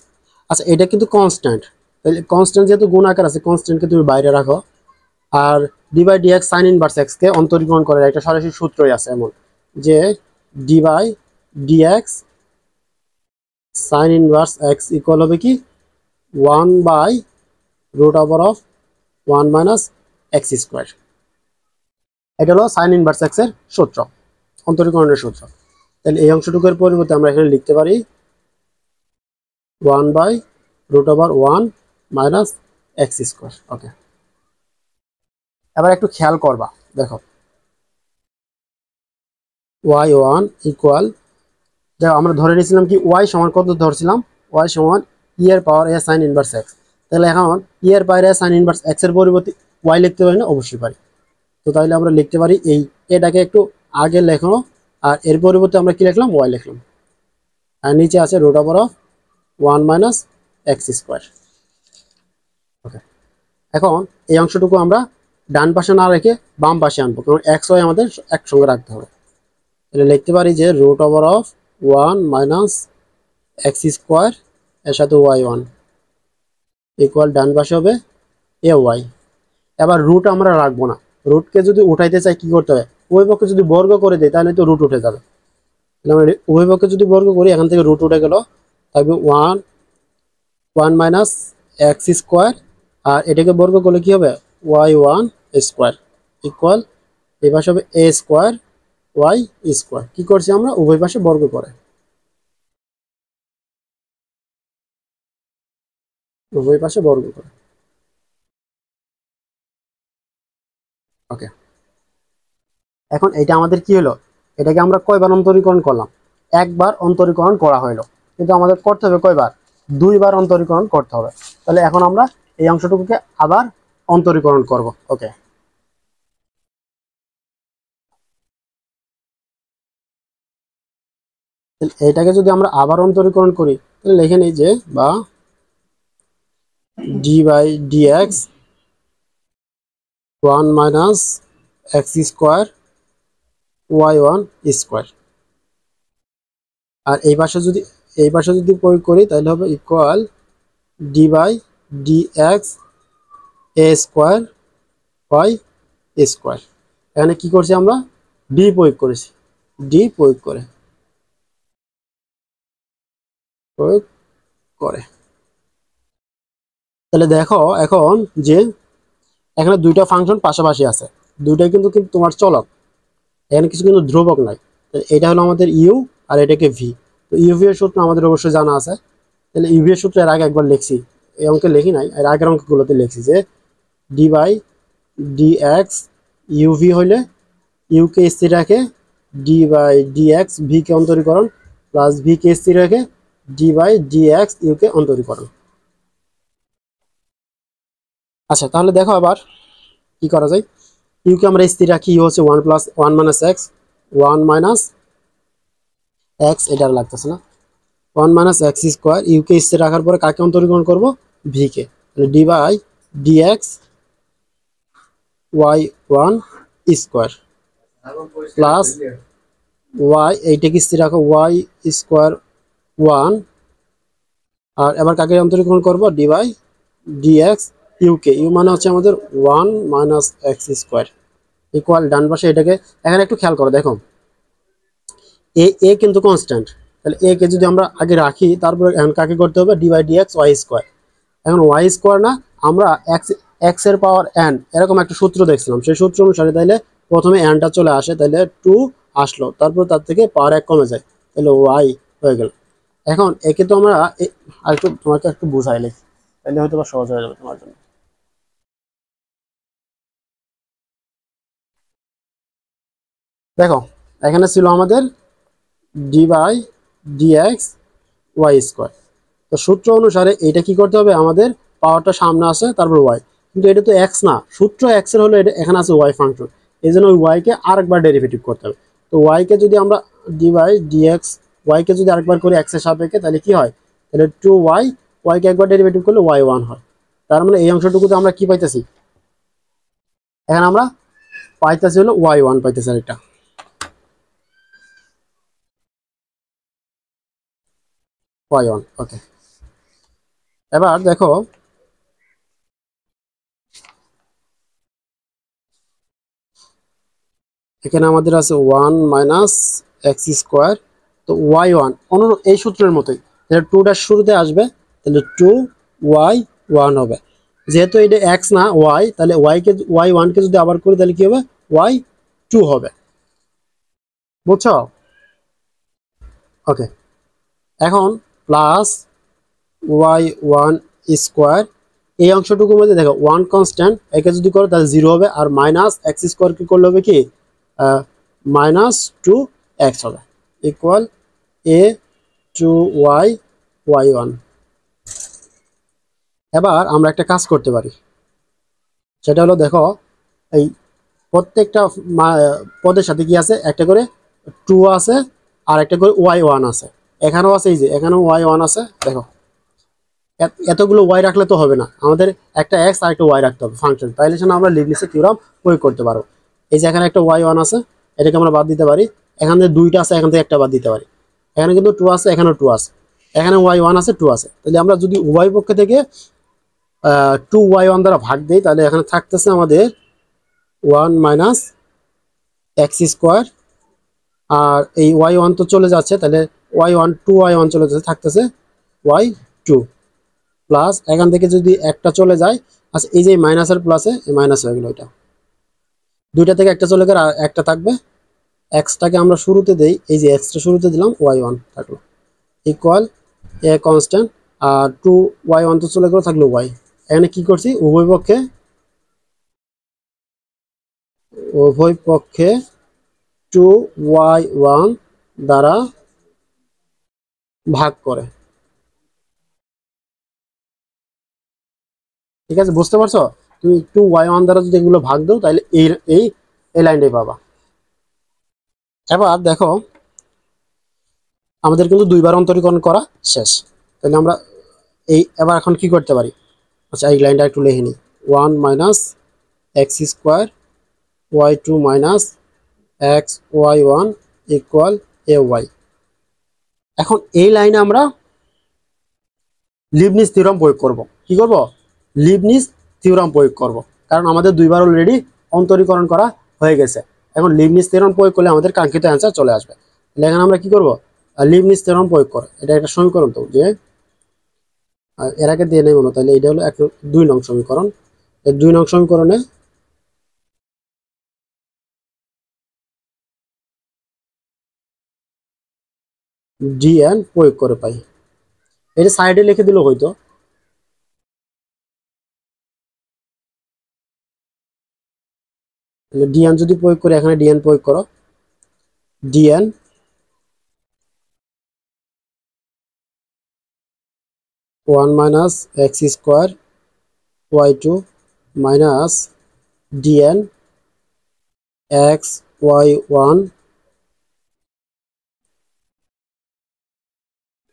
আচ্ছা, এটা কিন্তু কনস্ট্যান্ট, তাহলে কনস্ট্যান্ট যেহেতু গুণ আকার আছে, কনস্ট্যান্টকে তুমি বাইরে রাখো। আর D by D X sine inverse এক্সকে অন্তরীকরণ করে একটা সরাসরি সূত্রই আছে এমন যে D by D X sine inverse X equal হবে কি 1/√1 মাইনাস এক্স স্কোয়ার। এটা হলো সাইন ইনভার্স এক্স এর সূত্র, অন্তরীকরণের সূত্র। তাহলে এই অংশটুকুর পরিবর্তে আমরা এখানে লিখতে পারি 1/√1 মাইনাস এক্স স্কোয়ার। ওকে, এবার একটু খেয়াল করবা, দেখো ওয়াই ওয়ান ইকুয়াল, দেখো আমরা ধরে নিয়েছিলাম কি ওয়াই সমান কত ধরছিলাম, ওয়াই সমান এর পাওয়ার এ সাইন ইনভার্স এক্স। তাহলে এখন এর পাওয়ার এ সাইন ইনভার্স এক্স এর পরিবর্তে ওয়াই লিখতে পারি না? অবশ্যই পারি। তো তাহলে আমরা লিখতে পারি এই এটাকে একটু আগে লেখো, আর এর পরিবর্তে আমরা কি লিখলাম? ওয়াই লিখলাম। আর নিচে আছে √1 মাইনাস এক্স স্কোয়ার। ওকে, এখন এই অংশটুকু আমরা ডান পাশে না রেখে বাম পাশে আনবো, কারণ এক্স ওয়াই আমাদের একসঙ্গে রাখতে হবে। তাহলে লিখতে পারি যে √1 মাইনাস এক্স স্কোয়ার এর সাথে ওয়াই ওয়ান ইকুয়াল ডান পাশে হবে এ ওয়াই। এবার রুট আমরা রাখবো না, রুটকে যদি উঠাইতে চাই কি করতে হবে? উভয় পক্ষে যদি বর্গ করে দিই তাহলে তো রুট উঠে যাবে। উভয় পক্ষে যদি বর্গ করি এখান থেকে রুট উঠে গেল, থাকবে 1 মাইনাস এক্স স্কোয়ার, আর এটাকে বর্গ করলে কি হবে? ওয়াই ওয়ান স্কোয়ার ইকুয়াল এই পাশে হবে এ স্কোয়ার ওয়াই স্কোয়ার। কি করছি আমরা? উভয় পাশে বর্গ করে, উভয় পাশে বর্গ করে। ওকে, এখন এটা আমাদের কি হলো? এটাকে আমরা কয়বার অন্তরীকরণ করলাম? একবার অন্তরীকরণ করা হলো, কিন্তু আমাদের করতে হবে কয়বার? দুইবার অন্তরীকরণ করতে হবে। তাহলে এখন আমরা এই অংশটুকুকে আবার অন্তরীকরণ করব। ওকে, এটাকে যদি আমরা আবার অন্তরীকরণ করি তাহলে লিখে নিই যে বা D by D X 1 minus x square Y one square. আর এই পাশে যদি প্রয়োগ করি তাহলে হবে equal D by D X A square Y square. এখানে কি করছি আমরা? ডি প্রয়োগ করেছি, ডি প্রয়োগ করে। তাহলে দেখো এখন যে এখানে দুইটা ফাংশন পাশাপাশি আছে, দুইটাই কিন্তু তোমার চলক, এখানে কিছু কিন্তু ধ্রুবক নাই। এটা হলো আমাদের ইউ আর এটাকে ভি। তো ইউভি এর সূত্র আমাদের অবশ্যই জানা আছে। তাহলে ইউভি এর সূত্র এর আগে একবার লিখছি, এই অঙ্কে লিখি নাই, এর আগের অঙ্কগুলোতে লিখছি যে D by D X U V হইলে ইউকে স্থির রাখে D by D X V কে অন্তরীকরণ প্লাস ভি কে স্থির রাখে ডি বাই ডি এক্স ইউকে অন্তরীকরণ। আচ্ছা, তাহলে দেখো আবার কি করা যায়। ইউকে আমরা স্থির রাখি, ইউ হচ্ছে 1 মাইনাস এক্স, 1 মাইনাস এক্স, এটা লাগতেছে না, 1 মাইনাস এক্স স্কোয়ার। ইউকে স্থির রাখার পরে কাকে অন্তরীকরণ করব? ভি কে। তাহলে D by D x Y one square plus Y, এইটাকে স্থির রাখো ওয়াই স্কোয়ার ওয়ান। আর এবার কাকে অন্তরীকরণ করব? ডি বাই ডি এক্স ইউকে, ইউ মানে হচ্ছে আমাদের 1 মাইনাস এক্স স্কোয়ার ইকুয়াল ডান পাশে এটাকে। এখানে একটু খেয়াল করো, দেখো এ কিন্তু কনস্ট্যান্ট, তাহলে এ কে যদি আমরা আগে রাখি তারপরে এখন কাকে করতে হবে? D by D x y square. এখন ওয়াই স্কোয়ার না, আমরা এক্স এর পাওয়ার এন এরকম একটা সূত্র দেখছিলাম, সেই সূত্র অনুসারে তাইলে প্রথমে এনটা চলে আসে, তাহলে 2 আসলো, তারপর তার থেকে পাওয়ার 1 কমে যায়, তাহলে ওয়াই হয়ে গেল। এখন একে তো আমরা আরেকটু তোমাকে একটু বুঝাইলে তাহলে হয়তো বা সহজ হয়ে যাবে তোমার জন্য। দেখো এখানে ছিল আমাদের D by D x y square. তো সূত্র অনুসারে এটা কি করতে হবে? আমাদের পাওয়ারটা সামনে আসে তারপর ওয়াই, কিন্তু এটা তো এক্স না, সূত্র এক্স এর হলে এখানে আছে ওয়াই ফাংশন, এই জন্য ওই ওয়াইকে আরেকবার ডেরিভেটিভ করতে হবে। তো ওয়াই কে যদি আমরা ডি বাই ডিএক্স, ওয়াই কে যদি আরেকবার করি এক্স এর সাপেক্ষে, তাহলে কি হয়, তাহলে 2y, ওয়াই কে একবার ডেরিভেটিভ করলে y1 হয়। তার মানে এই অংশটুকুতে আমরা কি পাইতেছি, এখানে আমরা পাইতেছি হলো y1 পাইতেছি, এটা y1। ওকে, এবার দেখো এখানে আমাদের আছে 1 মাইনাস এক্স স্কোয়ার। তো y1 অনুরূপ এই সূত্রের মতোই, তাহলে 2টা শুরুতে আসবে, তাহলে 2y1 হবে। যেহেতু এটা x না y, তাহলে y1 কে যদি আবার করি তাহলে কি হবে, y2 হবে। বুঝছো? ওকে, এখন প্লাস y1 স্কোয়ার, এই অংশটুকুর মধ্যে দেখো 1 কনস্ট্যান্ট, একে যদি করো তাহলে 0 হবে, আর মাইনাস এক্স স্কোয়ার কি করলে হবে কি, -2x হবে, ইকুয়াল a 2y y1। এবার আমরা একটা কাজ করতে পারি, সেটা হলো দেখো এই প্রত্যেকটা পদের সাথে কি আছে, একটা করে 2 আছে আর একটা করে y1 আছে, এখানেও আছে, এই যে এখানেও y1 আছে। দেখো এতগুলো ওয়াই রাখলে তো হবে না, আমাদের একটা এক্স আর একটা ওয়াই রাখতে হবে ফাংশন, তাইলে সেটা আমরা লিবনিৎজের থিওরাম প্রয়োগ করতে পারবো। এই যে এখানে একটা y1 আছে, এটাকে আমরা বাদ দিতে পারি, এখানে দুইটা আছে, এখান থেকে একটা বাদ দিতে পারি, এখানে কিন্তু 2 আছে, এখানেও 2 আছে, এখানে y1 আছে, 2 আছে, তাহলে আমরা যদি উভয় পক্ষ থেকে 2y1 দ্বারা ভাগ দিই, তাহলে এখানে থাকতেছে আমাদের 1 মাইনাস এক্স স্কোয়ার, আর এই y1 তো চলে যাচ্ছে, তাহলে y1 2y1 চলে যাচ্ছে, থাকতেছে y2 প্লাস, এখান থেকে যদি একটা চলে যায়, আচ্ছা এই যে মাইনাসের প্লাসে মাইনাস হয়ে গেল, এটা দুইটা থেকে একটা চলে গেলে আর একটা থাকবে, এক্সটাকে আমরা শুরুতে দেই, এই যে এক্সটা শুরুতে দিলাম, y1 থাকলো, equal a constant, R 2y1 তো চলে গেল, থাকলো y। এখানে কি করছি, উভয় পক্ষে 2y1 দ্বারা ভাগ করে। ঠিক আছে, বুঝতে পারছো? তুমি 2y1 দ্বারা যদি এগুলো ভাগ দাও, তাহলে এই এই এই লাইনটাই পাবা। এবার দেখো আমাদের কিন্তু দুইবার অন্তরীকরণ করা শেষ, তাহলে আমরা এবার এখন কি করতে পারি, আচ্ছা এই লাইনটা একটু লিখে নিই, 1 minus x square y2 minus X y1 equal A Y. এখন এই লাইনে আমরা লিবনিজ থিওরাম প্রয়োগ করব। কি করব? লিবনিজ থিওরাম প্রয়োগ করব, কারণ আমাদের দুইবার অলরেডি অন্তরীকরণ করা হয়ে গেছে। এখন লিবনিজ থিওরাম প্রয়োগ করলে আমাদের কাঙ্ক্ষিত অ্যান্সার চলে আসবে। তাহলে এখানে আমরা কি করব, লিবনিজ থিওরাম প্রয়োগ করে, এটা একটা সমীকরণ, তো যে এর আগে দিয়ে নেব না, তাহলে এটা হলো 2 নং সমীকরণ। এই 2 নং সমীকরণে ডিএন প্রয়োগ করে পাই, এটা সাইডে লিখে দিল হয়তো, ডিএন যদি প্রয়োগ করে, এখানে ডিএন প্রয়োগ করো, D N 1 minus x square y2 minus D N x y1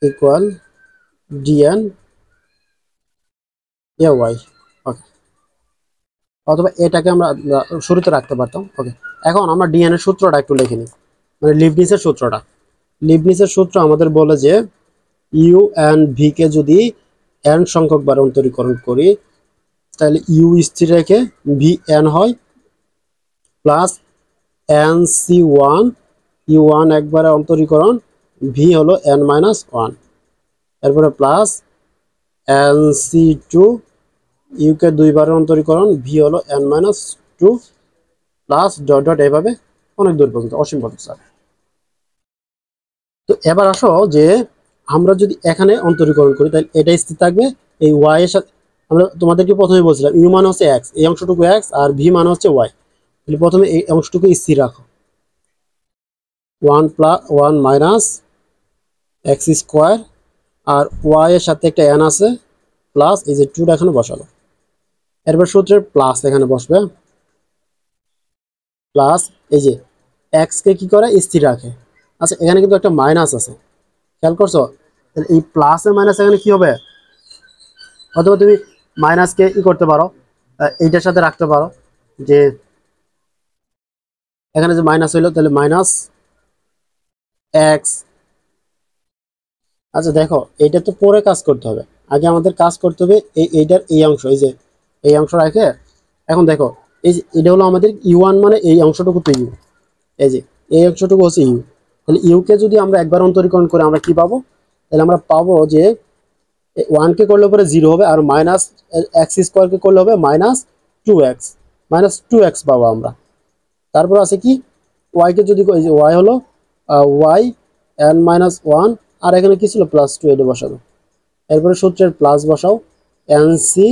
equal D N A Y. Okay, অথবা এটাকে আমরা শুরুতে রাখতে পারতাম। ওকে, এখন আমরা ডিএন এর সূত্রটা একটু লিখে নিই, মানে লিবনিজের সূত্রটা। লিবনিজের সূত্র আমাদের বলে যে ইউ এন্ড ভি কে যদি এন সংখ্যক বার অন্তরীকরণ করি, তাহলে ইউ স্থির রেখে ভি এন হয়, plus N C one, you one একবারে অন্তরীকরণ, ভি হলো এন মাইনাস ওয়ান, এরপরে প্লাস এন সি টু, ইউকে দুইবারের অন্তরীকরণ, ভি হলো N minus two, plus dot dot, এভাবে অনেক দূর পর্যন্ত, অসীম পর্যন্ত। তো এবার আসো যে আমরা যদি এখানে অন্তরীকরণ করি, তাহলে এটা স্থির থাকবে, এই ওয়াই এর সাথে আমরা তোমাদেরকে প্রথমে বলছিলাম ইউ মান হচ্ছে এক্স, এই অংশটুকু এক্স, আর ভি মান হচ্ছে ওয়াই, তাহলে প্রথমে এই অংশটুকু স্থির রাখো, 1 মাইনাস এক্স স্কোয়ার, আর ওয়াই এর সাথে একটা এন আছে, প্লাস এই যে 2টা এখানে বসালো, এরপর সূত্রের প্লাস এখানে বসবে, প্লাস এই যে এক্স কে কি করে স্থির রাখে। আচ্ছা এখানে কিন্তু একটা মাইনাস আছে, খেয়াল করছো? তাহলে এই প্লাস এর মাইনাস এখানে কি হবে, অথবা তুমি মাইনাসকে করতে পারো, এইটার সাথে রাখতে পারো, যে এখানে যে মাইনাস হইলো তাহলে মাইনাস এক্স। আচ্ছা দেখো এইটা তো পরে কাজ করতে হবে, আগে আমাদের কাজ করতে হবে এইটার এই অংশ, এই যে এই অংশ রাখে। এখন দেখো এই যে এটা হলো আমাদের ইউ1, মানে এই অংশটুকু তো ইউ, এই যে এই অংশটুকু হচ্ছে ইউ। তাহলে ইউকে যদি আমরা একবার অন্তরীকরণ করে আমরা কি পাবো, তাহলে আমরা পাবো যে 1 কে করলে পরে 0 হবে, আর মাইনাস এক্স স্কোয়ার কে করলে হবে -2x, -2x পাবো আমরা। তারপর আছে কি ওয়াই কে যদি এই যে ওয়াই হলো ওয়াই n-1, আর এখানে কি ছিল +2, এটা বসাবো। এরপরে সূত্রের প্লাস বসাও, এনসি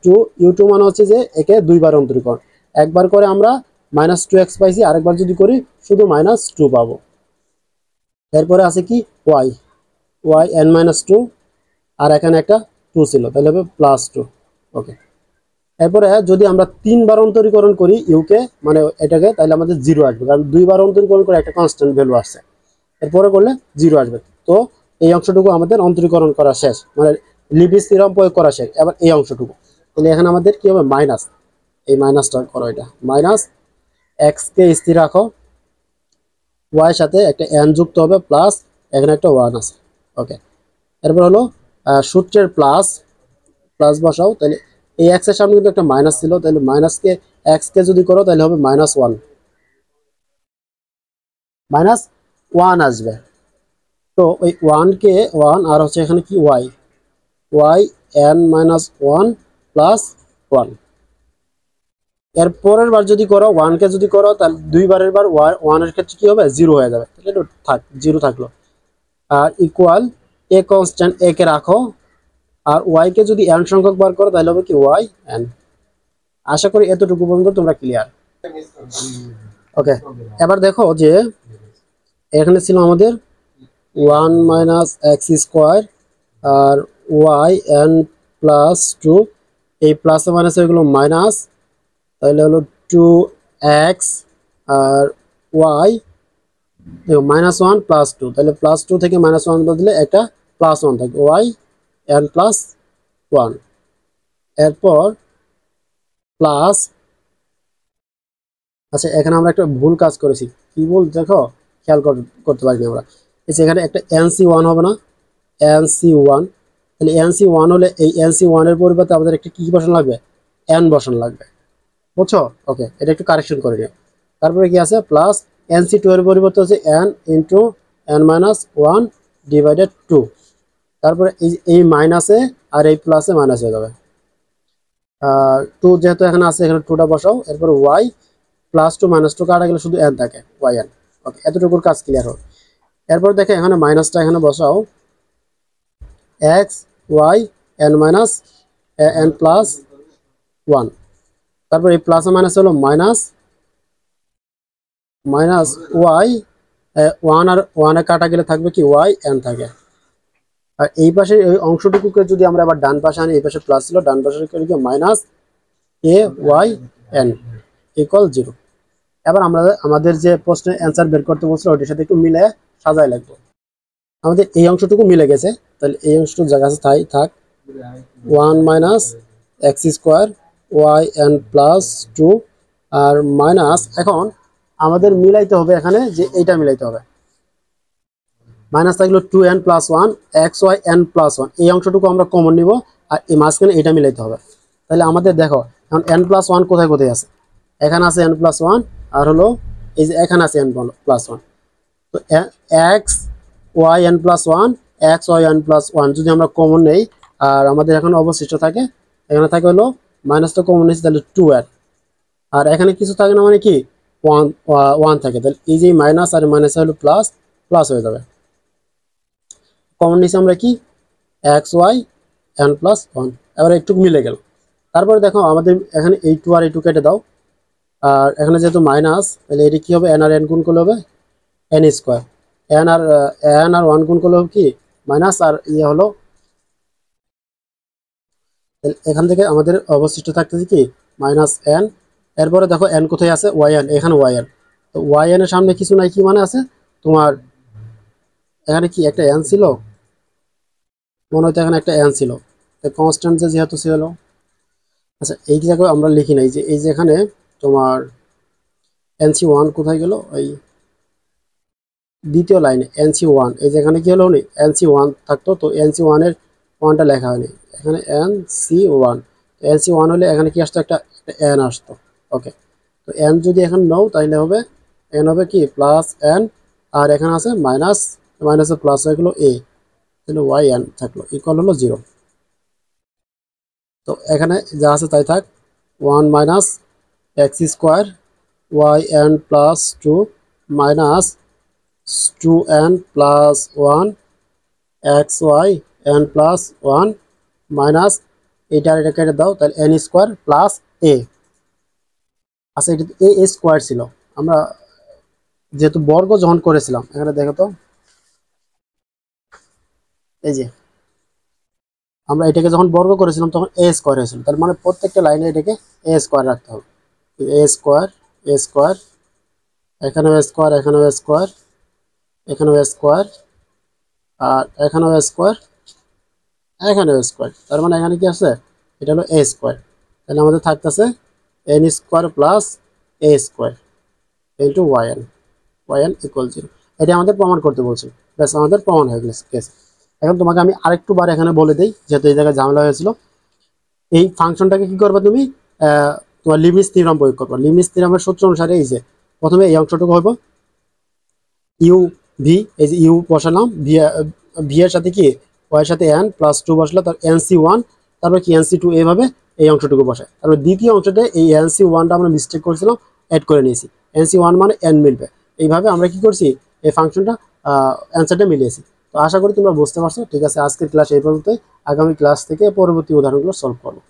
2 u2 মানে হচ্ছে যে একে দুইবার অন্তরীকরণ, একবার করে আমরা -2x পাইছি, আরেকবার যদি করি শুধু -2 পাবো। এরপরে আছে কি ওয়াই, ওয়াই n-2, আর এখানে একটা 2 ছিল, তাহলে হবে +2। ওকে, এরপরে যদি আমরা 3বার অন্তরীকরণ করি ইউকে, মানে এটাকে, তাহলে আমাদের 0 আসবে, কারণ 2বার অন্তরীকরণ করে একটা কনস্ট্যান্ট ভ্যালু আসছে, এরপরে করলে 0 আসবে। তো এই অংশটুকু আমাদের অন্তরীকরণ করা শেষ, মানে লিবিস থিওরাম প্রয়োগ করা শেষ। এবার এই অংশটুকু, তাহলে এখানে আমাদের কি হবে মাইনাস, এই মাইনাসটা করো, এটা মাইনাস এক্স কে স্থির রাখো, ওয়াই সাথে একটা এন যুক্ত হবে, প্লাস এখানে একটা 1 আছে। ওকে, এরপর হলো সূত্রের প্লাস, প্লাস বসাও, তাহলে এই এক্স এর সামনে কিন্তু একটা মাইনাস ছিল, তাহলে মাইনাসকে এক্স কে যদি করো তাহলে হবে -1, -1 আসবে। তো ওই 1 কে 1, আর হচ্ছে এখানে কি ওয়াই, ওয়াই n-1 +1। এর পরের বার যদি করো 1 কে যদি করো তাহলে দুইবারের বার 1 এর ক্ষেত্রে কি হবে 0 হয়ে যাবে, তাহলে এটা থাক 0 থাকলো। আর ইকুয়াল এ কনস্ট্যান্ট এ কে রাখো, আর ওয়াই কে যদি n সংখ্যক বার করো তাহলে হবে কি ওয়াই n। আশা করি এতটুকু পর্যন্ত তোমরা ক্লিয়ার। ওকে, এবার দেখো যে এখানে ছিল আমাদের 1 - x², আর ওয়াই n+2, এই প্লাসে মাইনাসে এগুলো মাইনাস, তাহলে হলো 2x, আর ওয়াই -1 +2, তাহলে +2 থেকে -1 বদলে একটা +1 থাকে, ওয়াই n+1। এরপর প্লাস, আচ্ছা এখানে আমরা একটা ভুল কাজ করেছি, কি ভুল দেখো, খেয়াল করতে পারিনি আমরা। এই যে এখানে একটা NC1 হবে না, NC1, তাহলে NC1 হলে এই NC1 এর পরিবর্তে আমাদের একটা কি বসানো লাগবে, n বসানো লাগবে, বুঝছো? ওকে, এটা একটু কারেকশন করে নিও। তারপরে কি আছে প্লাস NC2 এর পরিবর্তে হচ্ছে n × n-1 / 2, তারপরে এই মাইনাসে আর এই প্লাসে মাইনাস হয়ে যাবে, 2 যেহেতু এখানে আছে এখানে 2টা বসাও। এরপর ওয়াই +2 -2 কাটা গেলে শুধু n থাকে, ওয়াই n। ওকে, এতটুকুর কাজ ক্লিয়ার হবে। এরপর দেখে এখানে মাইনাসটা এখানে বসাও, এক্স ওয়াই n-n+1, তারপর এই প্লাস মাইনাস হলো মাইনাস ওয়াই 1, আর 1 এ কাটা গেলে থাকবে কি ওয়াই n থাকে। আর এই পাশে এই অংশটুকুকে যদি আমরা আবার ডান পাশে আনি, এই পাশে প্লাস ছিল, ডান পাশে করে কি -a/y n = 0। এবার আমরা আমাদের যে প্রশ্নের অ্যান্সার বের করতে বলছিল ওটির সাথে একটু মিলে সাজাই লাগবে। আমাদের এই অংশটুকু মিলে গেছে, তাহলে এই অংশটুকু জায়গা আছে তাই থাক, 1 - x² ওয়াই n+2, আর মাইনাস, এখন আমাদের মিলাইতে হবে এখানে, যে এইটা মিলাইতে হবে, মাইনাস থাকলো 2n+1 xy n+1, এই অংশটুকু আমরা কমন নিব, আর এই মাঝখানে এটা মিলাইতে হবে। তাহলে আমাদের দেখো এখন n+1 কোথায় কোথায় আছে, এখানে আছে n+1, আর হলো এই যে এখানে আছে n+1। তো x Y n+1, xy n+1 যদি আমরা কমন নেই, আর আমাদের এখন অবশিষ্ট থাকে, এখানে থাকে হলো মাইনাসটা কমন নিয়েছি, তাহলে 2n, আর এখানে কিছু থাকে না, মানে কি 1 থাকে, তাহলে এই যে মাইনাস আর মাইনাস হলো প্লাস, প্লাস হয়ে যাবে। কমন নিচে আমরা কি xy n+1, এবার একটু মিলে গেল। তারপরে দেখো আমাদের এখানে এই 2 আর এই 2 কেটে দাও, আর এখানে যেহেতু মাইনাস, তাহলে এটি কি হবে, n আর n গুণ করলে হবে n², n আর 1 গুণ করলে হবে কি মাইনাস, আর ইয়ে হলো, এখান থেকে আমাদের অবশিষ্ট থাকতেছে কি -n। এরপরে দেখো n কোথায় আছে, yn, এখানে yn, তো ওয়াই এন এর সামনে কিছু নাই, কি মানে আছে তোমার এখানে কি একটা এন ছিল, মনে হয়তো এখানে একটা এন ছিল, তো কনস্ট্যান্ট যে যেহেতু ছিল। আচ্ছা এই জায়গায় আমরা লিখি নাই যে এই যে এখানে তোমার এনসি ওয়ান কোথায় গেল, এই দ্বিতীয় লাইনে এনসি ওয়ান, এই যে এখানে কি হলো নি এনসি ওয়ান থাকতো, তো এনসি ওয়ানের ওয়ানটা লেখা হয়নি, এখানে n C one, n C one হলে এখানে কি আসতো একটা এন আসতো। ওকে, তো এন যদি এখন নাও তাহলে হবে এন হবে কি প্লাস এন, আর এখানে আছে মাইনাস, মাইনাসে প্লাস হয়ে গেলো এ, তাহলে ওয়াই এন থাকলো ইকুয়াল হলো 0। তো এখানে যা আছে তাই থাক, 1 minus x square y n plus 2 minus 2n plus 1 x y n plus 1 minus এইটা আর এটা কেটে দাও, তাহলে এন স্কোয়ার প্লাস এ। আচ্ছা এটা তো এ স্কোয়ার ছিল, আমরা যেহেতু বর্গ যখন করেছিলাম, এখানে দেখো তো এই যে আমরা এটাকে যখন বর্গ করেছিলাম তখন এ স্কোয়ার হয়েছিল, তার মানে প্রত্যেকটা লাইনে এটাকে এ স্কোয়ার রাখতে হবে। এ স্কোয়ার, এ স্কোয়ার, এখানেও স্কোয়ার, এখানেও স্কোয়ার, এখানেও স্কোয়ার, আর এখানেও স্কোয়ার, এখানেও স্কোয়ার, তার মানে এখানে কি আছে এটা হলো এ স্কোয়ার, তাহলে আমাদের থাকতেছে N square plus A square into Y N equal 0। এটা আমাদের প্রমাণ করতে বলছে, ব্যাস আমাদের প্রমাণ হয়ে গেছে। এখন তোমাকে আমি আরেকটু বার এখানে বলে দিই, যেহেতু এই জায়গায় ঝামেলা হয়েছিল। এই ফাংশনটাকে কি করবে তুমি, তোমার লিবনিটজ থিওরেম প্রয়োগ করবে। লিবনিটজ থিওরেমের সূত্র অনুসারে এই যে প্রথমে এই অংশটুকু হবে ইউ ভি, এই যে ইউ বসালাম, ভি এর সাথে কি ওয়াই এর সাথে এন প্লাস 2 বসলো, তার এন সি ওয়ান, তারপর কি এন সি টু, এইভাবে এই অংশটুকু বসায়। তারপর দ্বিতীয় অংশতে এই এন সি ওয়ানটা আমরা মিস্টেক করেছিলাম, অ্যাড করে নিয়েছি, এন সি ওয়ান মানে এন মিলবে। এইভাবে আমরা কি করছি এই ফাংশনটা অ্যান্সারটা মিলিয়েছি। তো আশা করি তোমরা বুঝতে পারছো। ঠিক আছে, আজকের ক্লাস এই পর্যন্তই, আগামী ক্লাস থেকে পরবর্তী উদাহরণগুলো সলভ করবো।